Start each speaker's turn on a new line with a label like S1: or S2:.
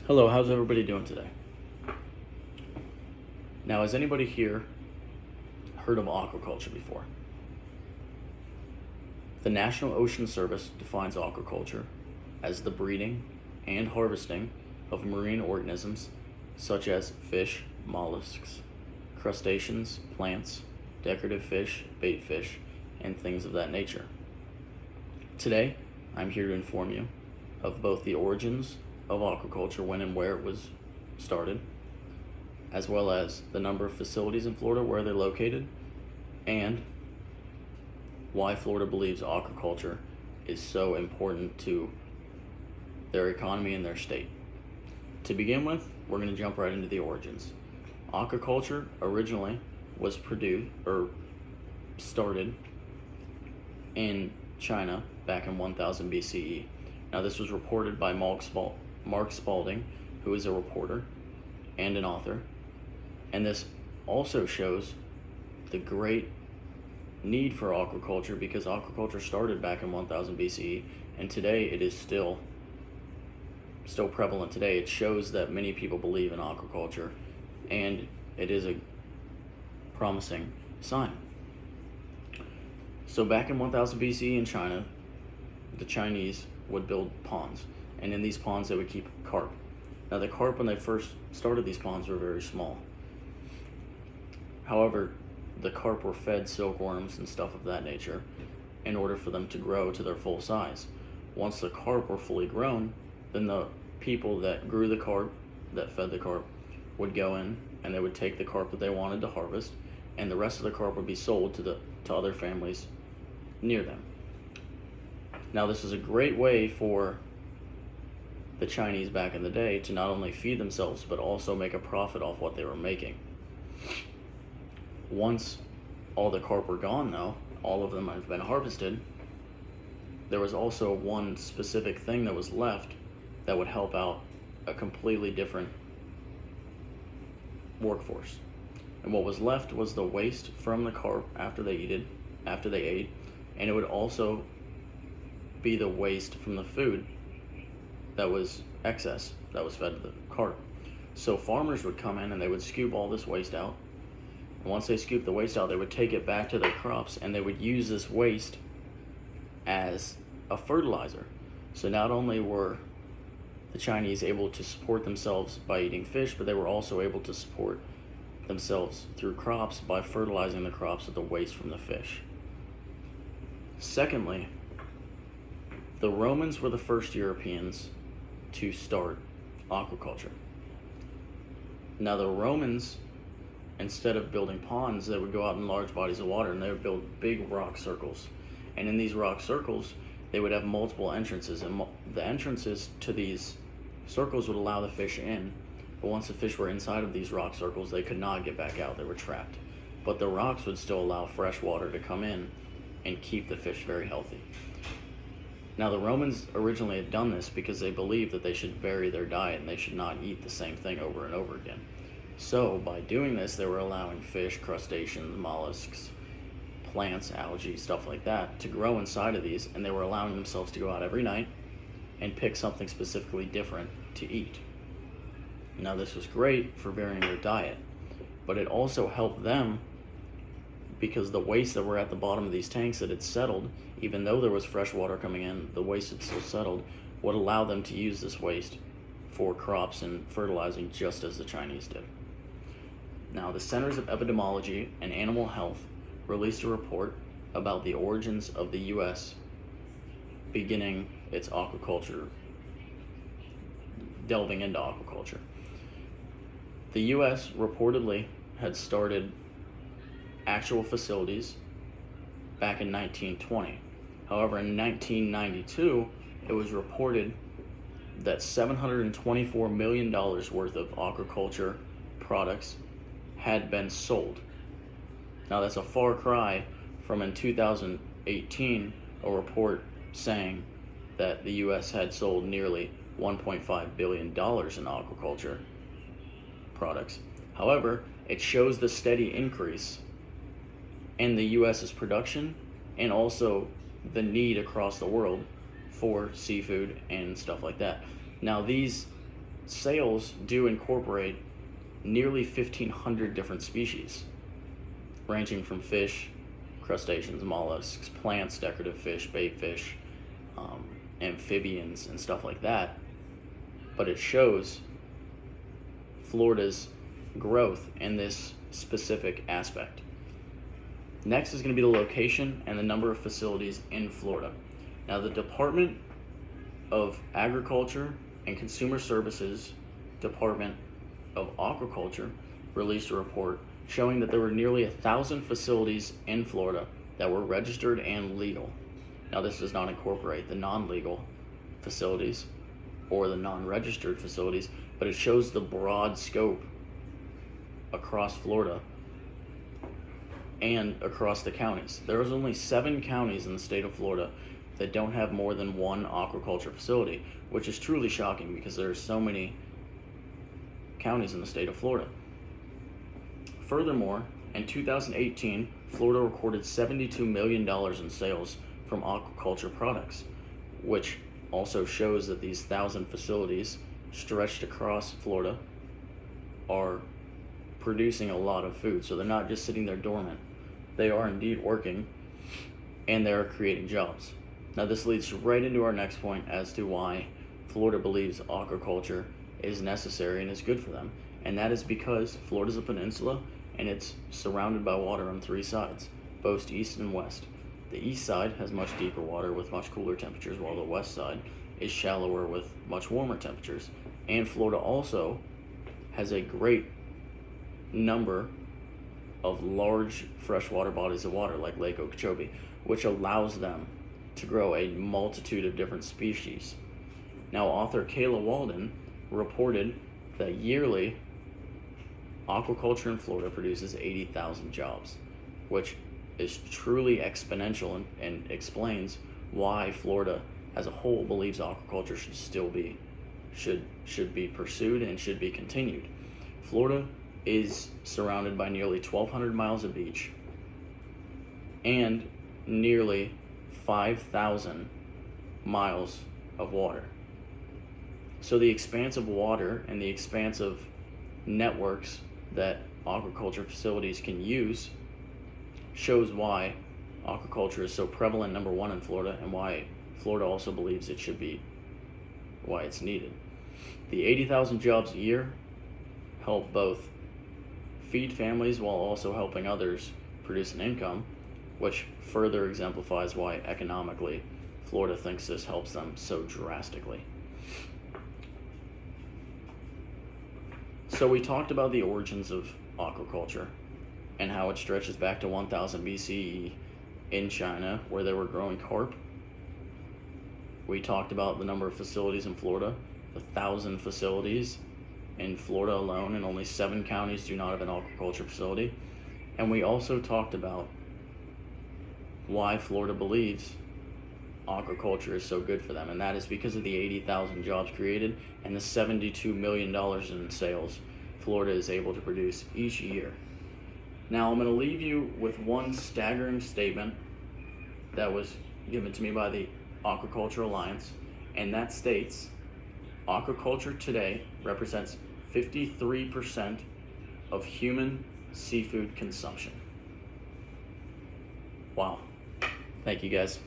S1: Hello, how's everybody doing today? Now, has anybody here heard of aquaculture before? The National Ocean Service defines aquaculture as the breeding and harvesting of marine organisms such as fish, mollusks, crustaceans, plants, decorative fish, bait fish, and things of that nature. Today, I'm here to inform you of both the origins of aquaculture, when and where it was started, as well as the number of facilities in Florida, where they're located, and why Florida believes aquaculture is so important to their economy and their state. To begin with, we're going to jump right into the origins. Aquaculture originally was started in China back in 1000 BCE. Now, this was reported by Mark Spalding, who is a reporter and an author, and this also shows the great need for aquaculture, because aquaculture started back in 1000 BCE, and today it is still prevalent today. It shows that many people believe in aquaculture, and it is a promising sign. So back in 1000 BCE in China, the Chinese would build ponds, and in these ponds they would keep carp. Now, the carp, when they first started these ponds, were very small. However, the carp were fed silkworms and stuff of that nature in order for them to grow to their full size. Once the carp were fully grown, then the people that grew the carp, that fed the carp, would go in and they would take the carp that they wanted to harvest, and the rest of the carp would be sold to other families near them. Now, this is a great way for the Chinese back in the day to not only feed themselves, but also make a profit off what they were making. Once all the carp were gone, though, all of them have been harvested, there was also one specific thing that was left that would help out a completely different workforce. And what was left was the waste from the carp after they ate, and it would also be the waste from the food that was excess that was fed to the carp. So farmers would come in and they would scoop all this waste out. And once they scooped the waste out, they would take it back to their crops, and they would use this waste as a fertilizer. So not only were the Chinese able to support themselves by eating fish, but they were also able to support themselves through crops by fertilizing the crops with the waste from the fish. Secondly, the Romans were the first Europeans to start aquaculture. Now, the Romans, instead of building ponds, they would go out in large bodies of water and they would build big rock circles. And in these rock circles, they would have multiple entrances, and the entrances to these circles would allow the fish in. But once the fish were inside of these rock circles, they could not get back out. They were trapped. But the rocks would still allow fresh water to come in and keep the fish very healthy. Now, the Romans originally had done this because they believed that they should vary their diet and they should not eat the same thing over and over again. So by doing this, they were allowing fish, crustaceans, mollusks, plants, algae, stuff like that to grow inside of these, and they were allowing themselves to go out every night and pick something specifically different to eat. Now, this was great for varying their diet, but it also helped them because the waste that were at the bottom of these tanks that had settled, even though there was fresh water coming in, the waste had still settled, would allow them to use this waste for crops and fertilizing, just as the Chinese did. Now, the Centers of Epidemiology and Animal Health released a report about the origins of the U.S. beginning its aquaculture, delving into aquaculture. The U.S. reportedly had started actual facilities back in 1920. However, in 1992, it was reported that $724 million worth of aquaculture products had been sold. Now, that's a far cry from in 2018, a report saying that the U.S. had sold nearly $1.5 billion in aquaculture products. However, it shows the steady increase in the U.S.'s production and also the need across the world for seafood and stuff like that. Now, these sales do incorporate nearly 1,500 different species, ranging from fish, crustaceans, mollusks, plants, decorative fish, bait fish, amphibians, and stuff like that. But it shows Florida's growth in this specific aspect. Next is going to be the location and the number of facilities in Florida. Now, the Department of Agriculture and Consumer Services Department of Aquaculture released a report showing that there were nearly 1,000 facilities in Florida that were registered and legal. Now, this does not incorporate the non-legal facilities or the non-registered facilities, but it shows the broad scope across Florida and across the counties. There is only 7 counties in the state of Florida that don't have more than one aquaculture facility, which is truly shocking because there are so many counties in the state of Florida. Furthermore, in 2018, Florida recorded $72 million in sales from aquaculture products, which also shows that these 1,000 facilities stretched across Florida are producing a lot of food. So they're not just sitting there dormant. They are indeed working, and they're creating jobs. Now, this leads right into our next point as to why Florida believes aquaculture is necessary and is good for them. And that is because Florida's a peninsula and it's surrounded by water on 3 sides, both east and west. The east side has much deeper water with much cooler temperatures, while the west side is shallower with much warmer temperatures. And Florida also has a great number of large freshwater bodies of water like Lake Okeechobee, which allows them to grow a multitude of different species. Now, author Kayla Walden reported that yearly aquaculture in Florida produces 80,000 jobs, which is truly exponential and explains why Florida as a whole believes aquaculture should be pursued and should be continued. Florida is surrounded by nearly 1,200 miles of beach and nearly 5,000 miles of water. So the expanse of water and the expanse of networks that aquaculture facilities can use shows why aquaculture is so prevalent, number one, in Florida, and why Florida also believes it should be, why it's needed. The 80,000 jobs a year help both feed families while also helping others produce an income, which further exemplifies why economically Florida thinks this helps them so drastically. So we talked about the origins of aquaculture and how it stretches back to 1000 BCE in China, where they were growing carp. We talked about the number of facilities in Florida, 1,000 facilities in Florida alone, and only 7 counties do not have an aquaculture facility. And we also talked about why Florida believes aquaculture is so good for them, and that is because of the 80,000 jobs created and the $72 million in sales Florida is able to produce each year. Now, I'm going to leave you with one staggering statement that was given to me by the Aquaculture Alliance, and that states, aquaculture today represents 53% of human seafood consumption. Wow. Thank you, guys.